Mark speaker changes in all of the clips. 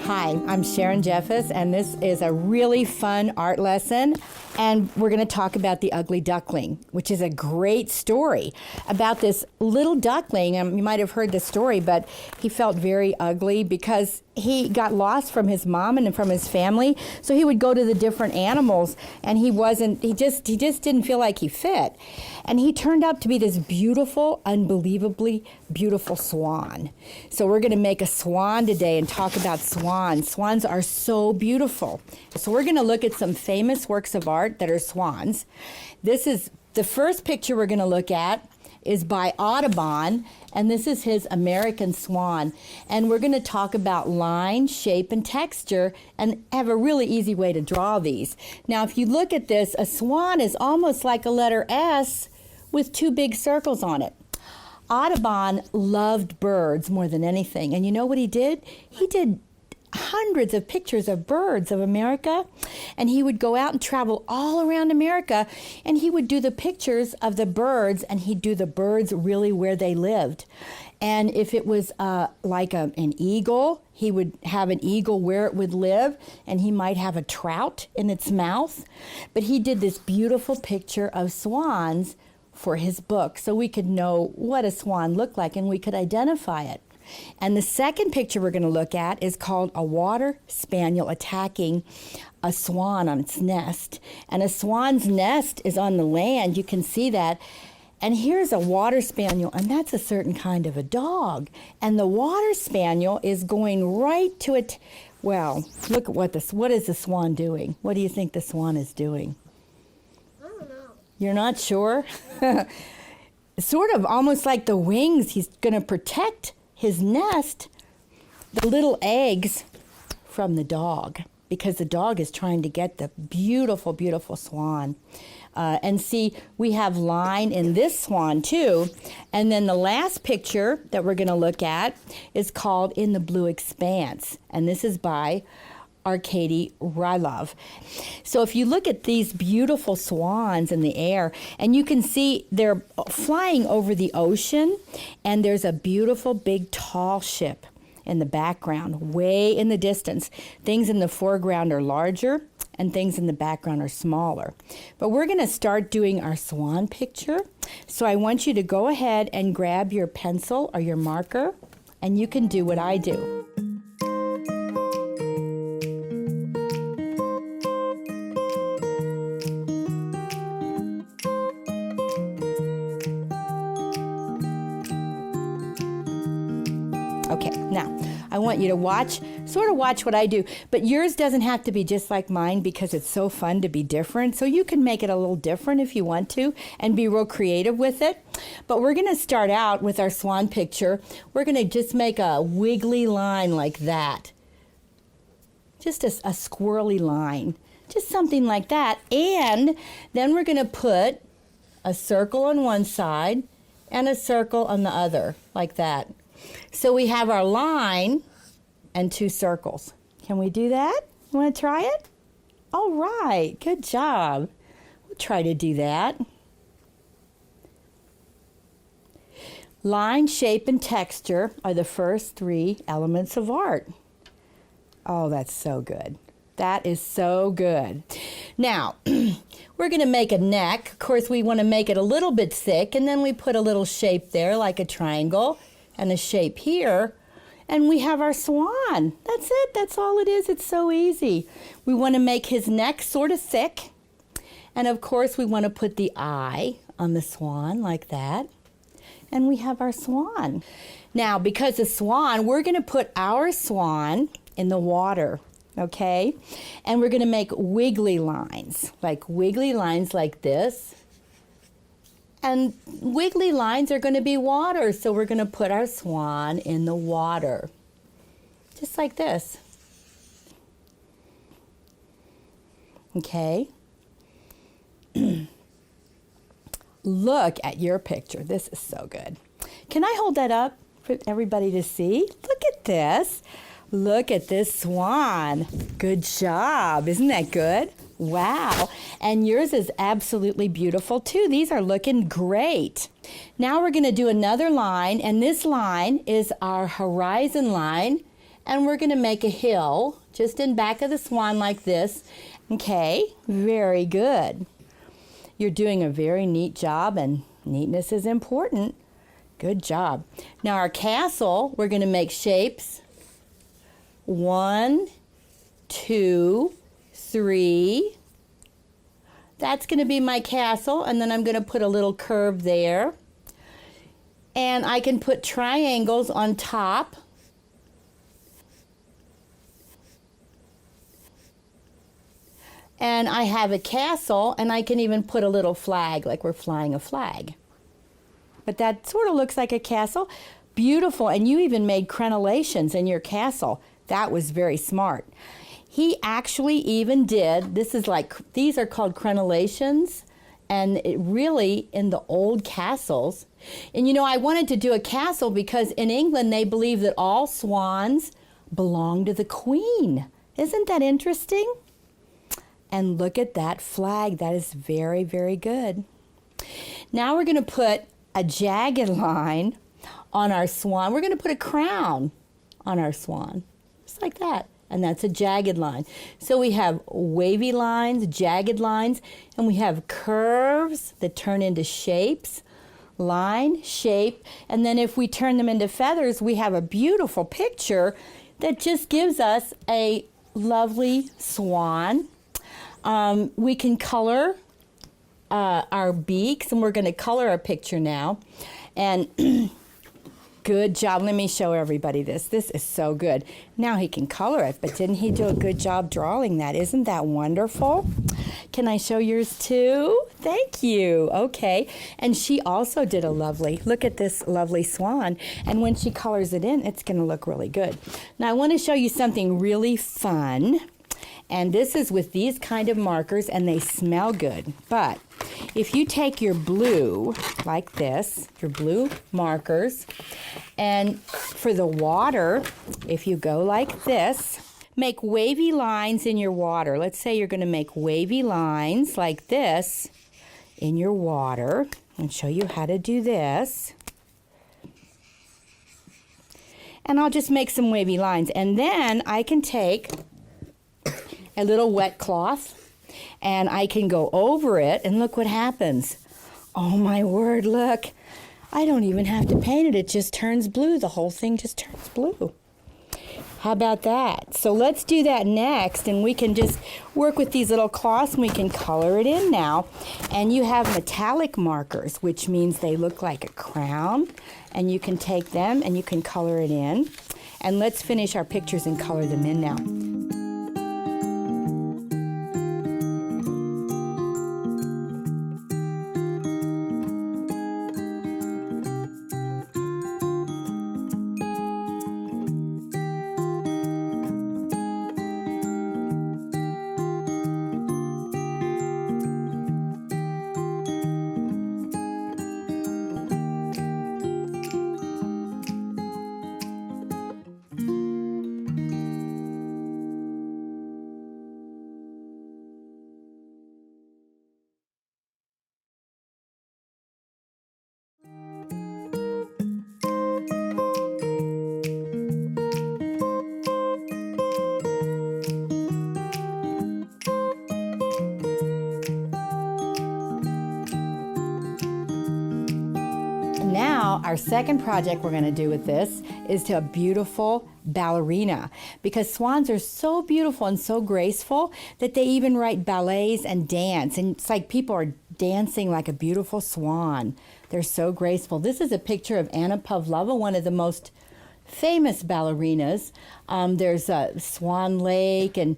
Speaker 1: Hi, I'm Sharon Jeffus, and this is a really fun art lesson. And we're going to talk about The Ugly Duckling, which is a great story about this little duckling. You might have heard the story, but he felt very ugly because he got lost from his mom and from his family. So he would go to the different animals, and he just didn't feel like he fit. And he turned out to be this beautiful, unbelievably beautiful swan. So we're going to make a swan today and talk about swans. Swans are so beautiful. So we're going to look at some famous works of art that are swans. This is the first picture we're going to look at is by Audubon, and this is his American Swan. And we're going to talk about line, shape, and texture, and have a really easy way to draw these. Now, if you look at this, a swan is almost like a letter S with two big circles on it. Audubon loved birds more than anything, and you know what he did? He did hundreds of pictures of birds of America, and he would go out and travel all around America, and he would do the pictures of the birds, and he'd do the birds really where they lived. And if it was like an eagle, he would have an eagle where it would live, and he might have a trout in its mouth. But he did this beautiful picture of swans for his book, so we could know what a swan looked like and we could identify it. And the second picture we're going to look at is called a water spaniel attacking a swan on its nest. And a swan's nest is on the land. You can see that. And here's a water spaniel, and that's a certain kind of a dog. And the water spaniel is going right to it. Well, look at what is the swan doing? What do you think the swan is doing?
Speaker 2: I don't know.
Speaker 1: You're not sure? Sort of almost like the wings. He's going to protect his nest, the little eggs, from the dog, because the dog is trying to get the beautiful, beautiful swan. And see, we have line in this swan too. And then the last picture that we're going to look at is called In the Blue Expanse. And this is by Arkady Rylov. So if you look at these beautiful swans in the air, and you can see they're flying over the ocean, and there's a beautiful big tall ship in the background, way in the distance. Things in the foreground are larger, and things in the background are smaller. But we're going to start doing our swan picture. So I want you to go ahead and grab your pencil or your marker, and you can do what I do. Okay, now I want you to sort of watch what I do, but yours doesn't have to be just like mine because it's so fun to be different. So you can make it a little different if you want to and be real creative with it. But we're going to start out with our swan picture. We're going to just make a wiggly line like that. Just a squirrely line, just something like that. And then we're going to put a circle on one side and a circle on the other, like that. So we have our line and two circles. Can we do that? You want to try it? All right, good job. We'll try to do that. Line, shape, and texture are the first three elements of art. Oh, that's so good. That is so good. Now, we're going to make a neck. Of course, we want to make it a little bit thick, and then we put a little shape there like a triangle and a shape here, and we have our swan. That's it. That's all it is. It's so easy. We want to make his neck sort of thick, and of course we want to put the eye on the swan like that, and we have our swan. Now, because the swan, we're going to put our swan in the water, okay? And we're going to make wiggly lines like this. And wiggly lines are going to be water, so we're going to put our swan in the water, just like this. Okay? Look at your picture. This is so good. Can I hold that up for everybody to see? Look at this. Look at this swan. Good job. Isn't that good? Wow. And yours is absolutely beautiful too. These are looking great. Now we're going to do another line, and this line is our horizon line, and we're going to make a hill just in back of the swan like this. Okay, very good. You're doing a very neat job, and neatness is important. Good job. Now our castle, we're going to make shapes. 1, 2, 3. That's going to be my castle, and then I'm going to put a little curve there. And I can put triangles on top. And I have a castle, and I can even put a little flag, like we're flying a flag. But that sort of looks like a castle. Beautiful, and you even made crenellations in your castle. That was very smart. He actually even did, these are called crenellations, and it really in the old castles. And you know, I wanted to do a castle because in England they believe that all swans belong to the Queen. Isn't that interesting? And look at that flag. That is very, very good. Now we're going to put a jagged line on our swan. We're going to put a crown on our swan, just like that. And that's a jagged line. So we have wavy lines, jagged lines, and we have curves that turn into shapes. Line, shape, and then if we turn them into feathers, we have a beautiful picture that just gives us a lovely swan. We can color our beaks, and we're going to color our picture now. And good job. Let me show everybody this. This is so good. Now he can color it, but didn't he do a good job drawing that? Isn't that wonderful? Can I show yours too? Thank you. Okay. And she also did a lovely, look at this lovely swan. And when she colors it in, it's going to look really good. Now I want to show you something really fun. And this is with these kind of markers, and they smell good. But if you take your blue, like this, your blue markers, and for the water, if you go like this, make wavy lines in your water. Let's say you're going to make wavy lines like this in your water. I'll show you how to do this. And I'll just make some wavy lines. And then I can take a little wet cloth, and I can go over it, and look what happens. Oh my word, look. I don't even have to paint it. It just turns blue. The whole thing just turns blue. How about that? So let's do that next, and we can just work with these little cloths, and we can color it in now. And you have metallic markers, which means they look like a crown, and you can take them and you can color it in. And let's finish our pictures and color them in now. Now, our second project we're going to do with this is to a beautiful ballerina, because swans are so beautiful and so graceful that they even write ballets and dance, and it's like people are dancing like a beautiful swan. They're so graceful. This is a picture of Anna Pavlova, one of the most famous ballerinas. There's a Swan Lake, and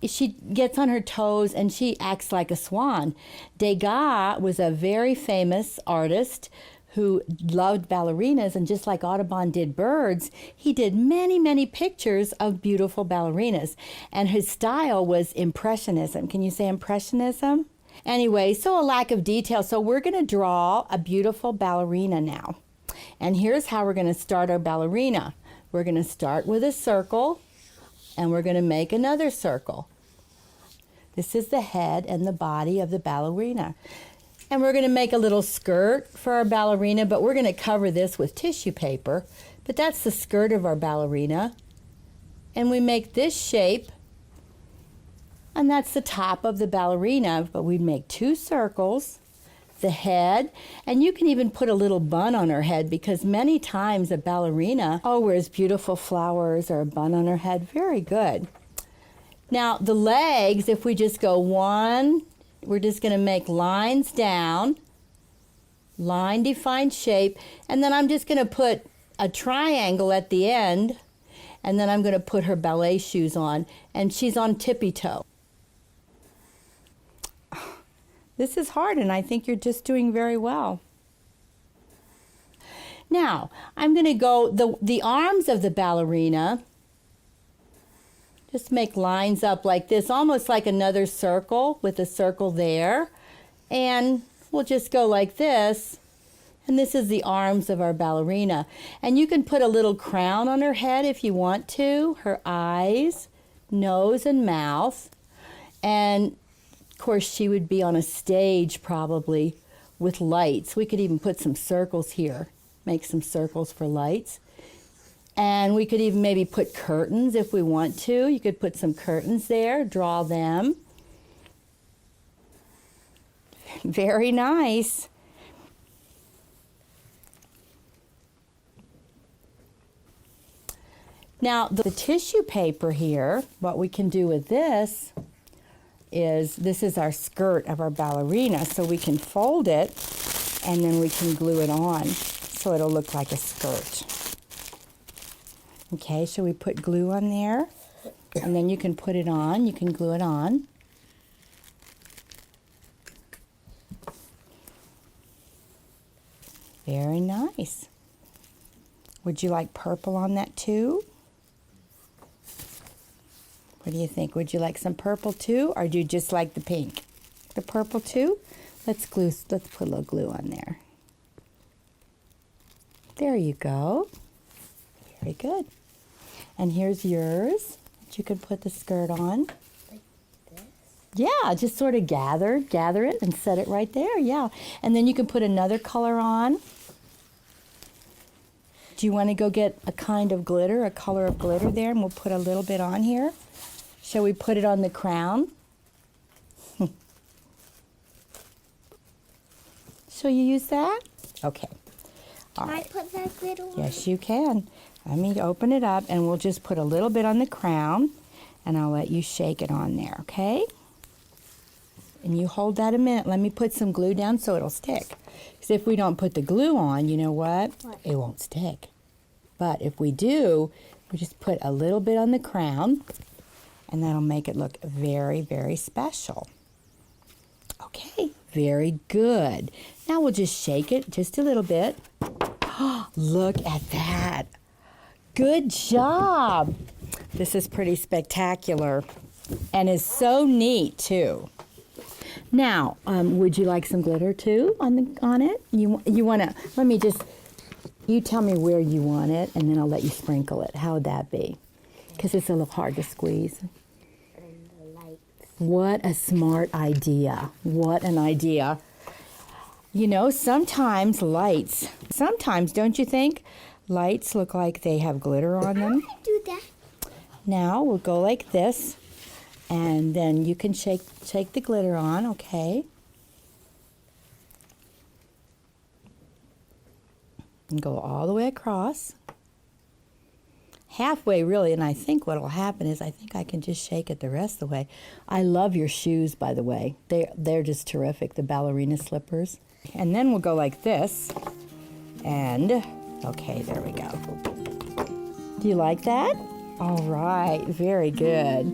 Speaker 1: she gets on her toes and she acts like a swan. Degas was a very famous artist who loved ballerinas, and just like Audubon did birds, he did many, many pictures of beautiful ballerinas. And his style was Impressionism. Can you say Impressionism? Anyway, so a lack of detail. So we're going to draw a beautiful ballerina now. And here's how we're going to start our ballerina. We're going to start with a circle, and we're going to make another circle. This is the head and the body of the ballerina. And we're going to make a little skirt for our ballerina, but we're going to cover this with tissue paper. But that's the skirt of our ballerina. and we make this shape, and that's the top of the ballerina, but we make 2 circles, the head, and you can even put a little bun on her head, because many times a ballerina wears beautiful flowers or a bun on her head. Very good. Now the legs, if we just go 1, we're just going to make lines down, line defined shape, and then I'm just going to put a triangle at the end, and then I'm going to put her ballet shoes on, and she's on tippy toe. This is hard, and I think you're just doing very well. Now, I'm going to go the arms of the ballerina. Just make lines up like this, almost like another circle with a circle there. And we'll just go like this. And this is the arms of our ballerina. And you can put a little crown on her head if you want to, her eyes, nose, and mouth. And of course, she would be on a stage probably with lights. We could even put some circles here, make some circles for lights. And we could even maybe put curtains if we want to. You could put some curtains there, draw them. Very nice. Now, the tissue paper here, what we can do with this is our skirt of our ballerina, so we can fold it and then we can glue it on so it'll look like a skirt. Okay, so we put glue on there, and then you can put it on, you can glue it on. Very nice. Would you like purple on that too? What do you think? Would you like some purple too, or do you just like the pink? The purple too? Let's put a little glue on there. There you go. Very good. And here's yours that you can put the skirt on.
Speaker 2: Like this?
Speaker 1: Yeah, just sort of gather it and set it right there, yeah. And then you can put another color on. Do you want to go get a kind of glitter, a color of glitter there, and we'll put a little bit on here? Shall we put it on the crown? Shall you use that? Okay.
Speaker 2: Can I put that glitter on?
Speaker 1: Yes, you can. Let me open it up, and we'll just put a little bit on the crown, and I'll let you shake it on there, okay? And you hold that a minute. Let me put some glue down so it'll stick. Because if we don't put the glue on, you know what? It won't stick. But if we do, we just put a little bit on the crown, and that'll make it look very, very special. Okay, very good. Now we'll just shake it just a little bit. Look at that. Good job. This is pretty spectacular and is so neat too. Now, would you like some glitter too on it? You want to, you tell me where you want it, and then I'll let you sprinkle it. How would that be? Because it's a little hard to squeeze.
Speaker 2: And the lights.
Speaker 1: What a smart idea. What an idea. You know, sometimes don't you think, lights look like they have glitter on them?
Speaker 2: I do that.
Speaker 1: Now we'll go like this, and then you can shake the glitter on, okay? And go all the way across. Halfway really, and I think what will happen is I think I can just shake it the rest of the way. I love your shoes, by the way. They're just terrific, the ballerina slippers. And then we'll go like this, and okay, there we go. Do you like that? All right, very good.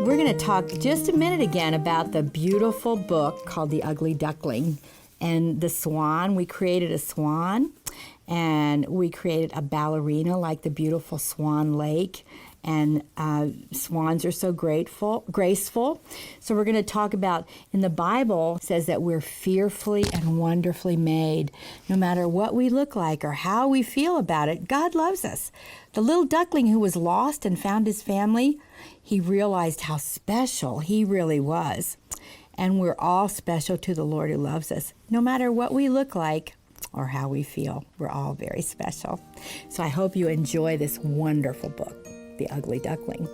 Speaker 1: We're going to talk just a minute again about the beautiful book called The Ugly Duckling and the swan. We created a swan, And we created a ballerina like the beautiful Swan Lake. And swans are so graceful. So we're going to talk about, in the Bible, it says that we're fearfully and wonderfully made. No matter what we look like or how we feel about it, God loves us. The little duckling who was lost and found his family, he realized how special he really was. And we're all special to the Lord who loves us. No matter what we look like or how we feel, we're all very special. So I hope you enjoy this wonderful book, The Ugly Duckling.